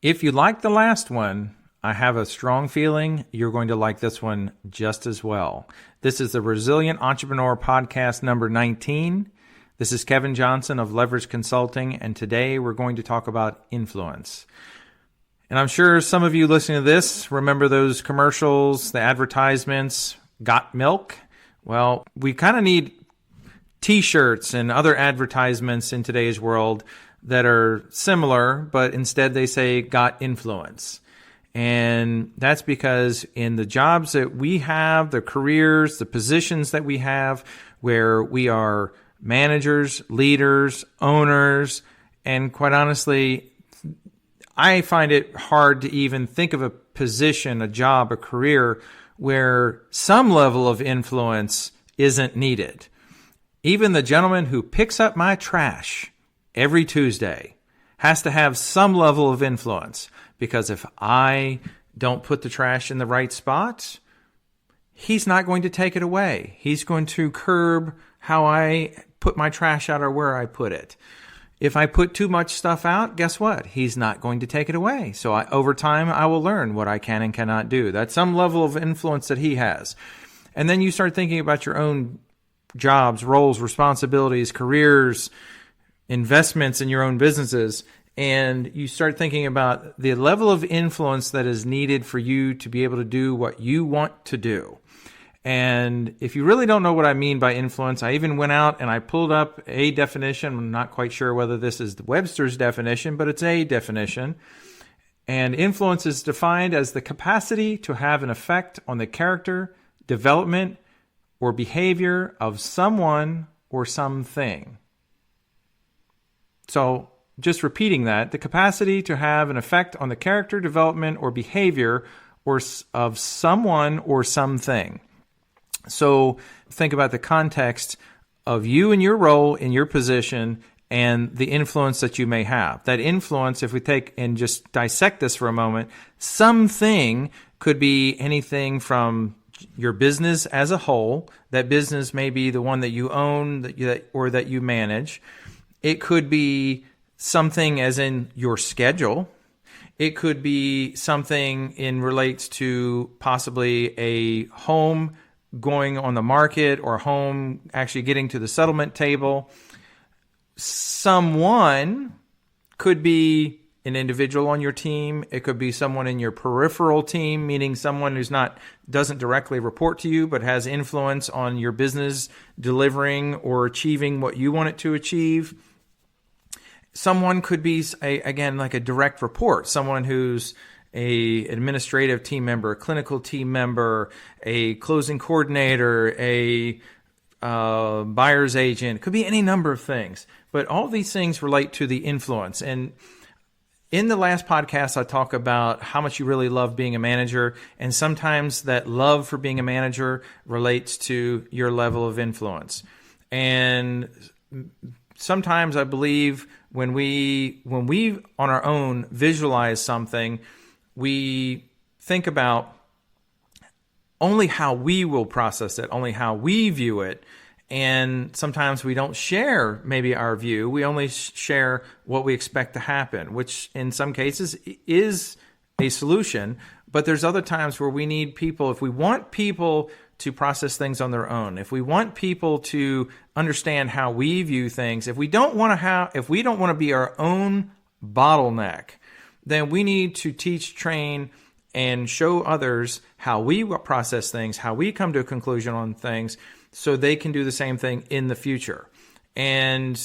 If you like the last one, I have a strong feeling you're going to like this one just as well. This is the Resilient Entrepreneur Podcast number 19. This is Kevin Johnson of Leverage Consulting, and today we're going to talk about influence. And I'm sure some of you listening to this remember those commercials, the advertisements, got milk? Well, we kind of need t-shirts and other advertisements in today's world that are similar, but instead they say got influence. And that's because in the jobs that we have, the careers, the positions that we have, where we are managers, leaders, owners, and quite honestly, I find it hard to even think of a position, a job, a career where some level of influence isn't needed. Even the gentleman who picks up my trash every Tuesday has to have some level of influence, because if I don't put the trash in the right spot, he's not going to take it away. He's going to curb how I put my trash out or where I put it. If I put too much stuff out, guess what? He's not going to take it away. So over time, I will learn what I can and cannot do. That's some level of influence that he has. And then you start thinking about your own jobs, roles, responsibilities, careers, investments in your own businesses, and you start thinking about the level of influence that is needed for you to be able to do what you want to do. And if you really don't know what I mean by influence, I even went out and I pulled up a definition. I'm not quite sure whether this is Webster's definition, but it's a definition. And influence is defined as the capacity to have an effect on the character, development, or behavior of someone or something. So just repeating that, the capacity to have an effect on the character, development, or behavior of someone or something. So think about the context of you and your role in your position and the influence that you may have. That influence, if we take and just dissect this for a moment, something could be anything from your business as a whole. That business may be the one that you own or that you manage. It could be something as in your schedule. It could be something in relates to possibly a home going on the market or a home actually getting to the settlement table. Someone could be an individual on your team. It could be someone in your peripheral team, meaning someone who's doesn't directly report to you, but has influence on your business delivering or achieving what you want it to achieve. Someone could be, again, like a direct report, someone who's a administrative team member, a clinical team member, a closing coordinator, a buyer's agent. It could be any number of things. But all these things relate to the influence. And in the last podcast, I talk about how much you really love being a manager. And sometimes that love for being a manager relates to your level of influence. And sometimes I believe when we on our own visualize something, we think about only how we will process it, only how we view it. And sometimes we don't share maybe our view. We only share what we expect to happen, which in some cases is a solution. But there's other times where we need people, if we want people to process things on their own, if we want people to understand how we view things, if we don't want to be our own bottleneck, then we need to teach, train, and show others how we process things, how we come to a conclusion on things, so they can do the same thing in the future. And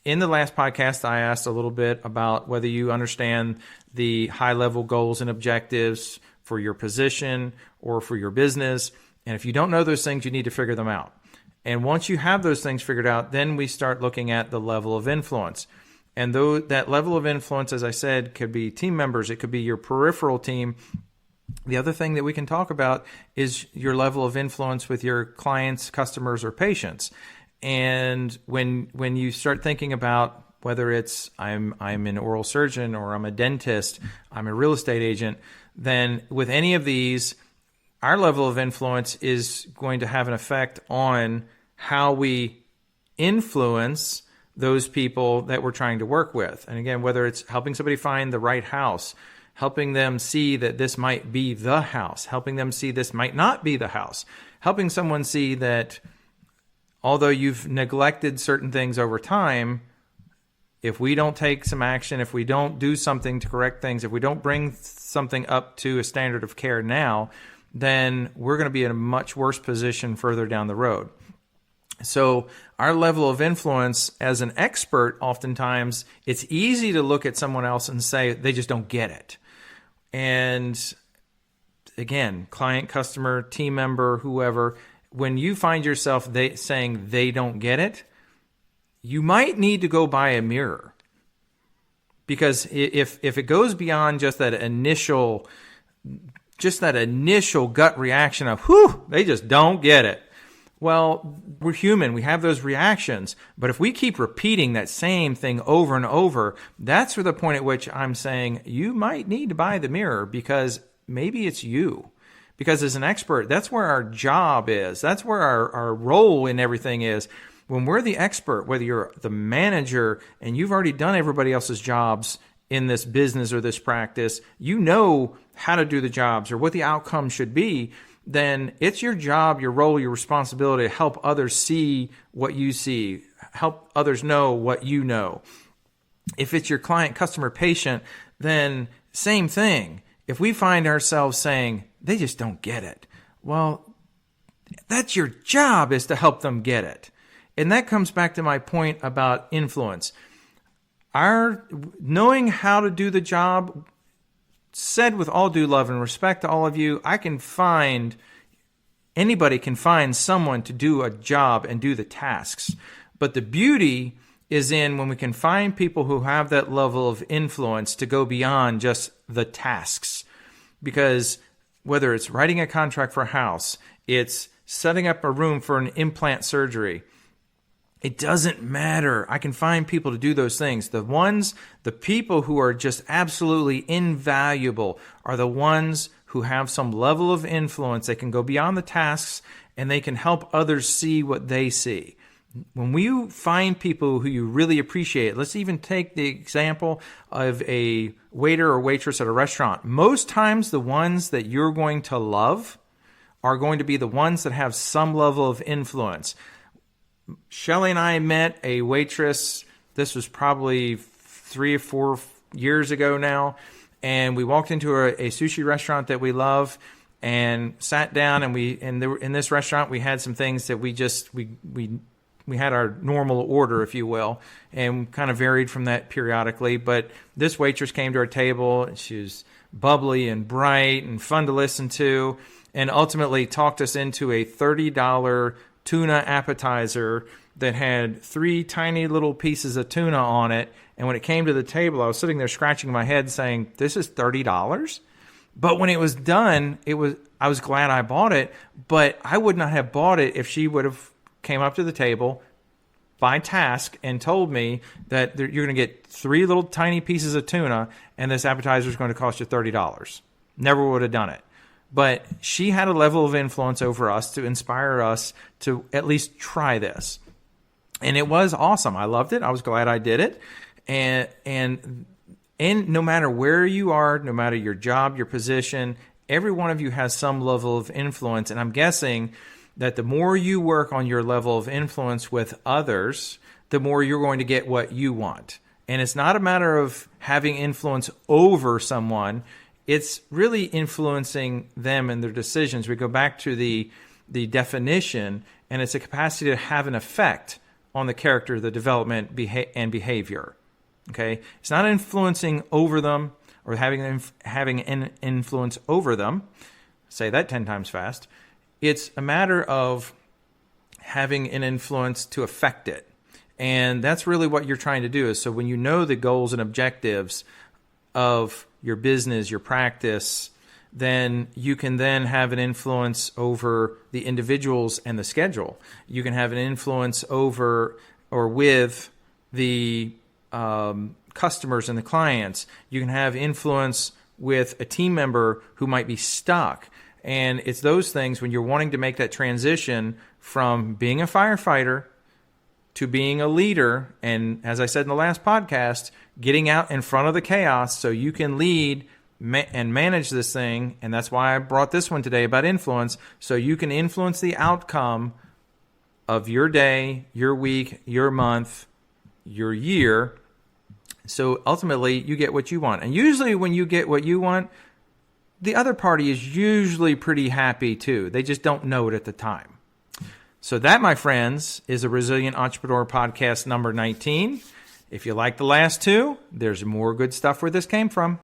in the last podcast, I asked a little bit about whether you understand the high-level goals and objectives for your position or for your business. And if you don't know those things, you need to figure them out. And once you have those things figured out, then we start looking at the level of influence. And though that level of influence, as I said, could be team members, it could be your peripheral team. The other thing that we can talk about is your level of influence with your clients, customers, or patients. And when you start thinking about whether it's I'm an oral surgeon or I'm a dentist, I'm a real estate agent, then with any of these, our level of influence is going to have an effect on how we influence those people that we're trying to work with. And again, whether it's helping somebody find the right house, helping them see that this might be the house, helping them see this might not be the house, helping someone see that although you've neglected certain things over time, if we don't take some action, if we don't do something to correct things, if we don't bring something up to a standard of care now, then we're going to be in a much worse position further down the road. So our level of influence as an expert, oftentimes, it's easy to look at someone else and say, they just don't get it. And again, client, customer, team member, whoever, when you find yourself saying they don't get it, you might need to go buy a mirror. Because if it goes beyond just that initial gut reaction of, whew, they just don't get it. Well, we're human. We have those reactions. But if we keep repeating that same thing over and over, that's the point at which I'm saying you might need to buy the mirror, because maybe it's you. Because as an expert, that's where our job is. That's where our role in everything is. When we're the expert, whether you're the manager and you've already done everybody else's jobs in this business or this practice, you know how to do the jobs or what the outcome should be, then it's your job, your role, your responsibility to help others see what you see, help others know what you know. If it's your client, customer, patient, then same thing. If we find ourselves saying, they just don't get it, well, that's your job, is to help them get it. And that comes back to my point about influence. Our knowing how to do the job, said with all due love and respect to all of you, anybody can find someone to do a job and do the tasks. But the beauty is in when we can find people who have that level of influence to go beyond just the tasks. Because whether it's writing a contract for a house, it's setting up a room for an implant surgery, it doesn't matter. I can find people to do those things. The people who are just absolutely invaluable are the ones who have some level of influence. They can go beyond the tasks and they can help others see what they see. When we find people who you really appreciate, let's even take the example of a waiter or waitress at a restaurant. Most times the ones that you're going to love are going to be the ones that have some level of influence. Shelly and I met a waitress, this was probably 3 or 4 years ago now, and we walked into a sushi restaurant that we love and sat down, and in this restaurant we had some things that we had our normal order, if you will, and kind of varied from that periodically. But this waitress came to our table, and she was bubbly and bright and fun to listen to, and ultimately talked us into a $30 tuna appetizer that had 3 tiny little pieces of tuna on it. And when it came to the table, I was sitting there scratching my head saying, this is $30? But when it was done, I was glad I bought it, but I would not have bought it if she would have came up to the table by task and told me that you're going to get 3 little tiny pieces of tuna and this appetizer is going to cost you $30. Never would have done it. But she had a level of influence over us to inspire us to at least try this. And it was awesome. I loved it. I was glad I did it. And no matter where you are, no matter your job, your position, every one of you has some level of influence. And I'm guessing that the more you work on your level of influence with others, the more you're going to get what you want. And it's not a matter of having influence over someone. It's really influencing them and their decisions. We go back to the definition, and it's a capacity to have an effect on the character, the development, and behavior. Okay, it's not influencing over them or having an influence over them. Say that 10 times fast. It's a matter of having an influence to affect it. And that's really what you're trying to do. Is so when you know the goals and objectives of your business, your practice, then you can then have an influence over the individuals and the schedule. You can have an influence over or with the customers and the clients. You can have influence with a team member who might be stuck. And it's those things when you're wanting to make that transition from being a firefighter to being a leader, and as I said in the last podcast, getting out in front of the chaos so you can lead and manage this thing. And that's why I brought this one today about influence, so you can influence the outcome of your day, your week, your month, your year. So ultimately, you get what you want. And usually when you get what you want, the other party is usually pretty happy too. They just don't know it at the time. So that, my friends, is a Resilient Entrepreneur Podcast number 19. If you like the last two, there's more good stuff where this came from.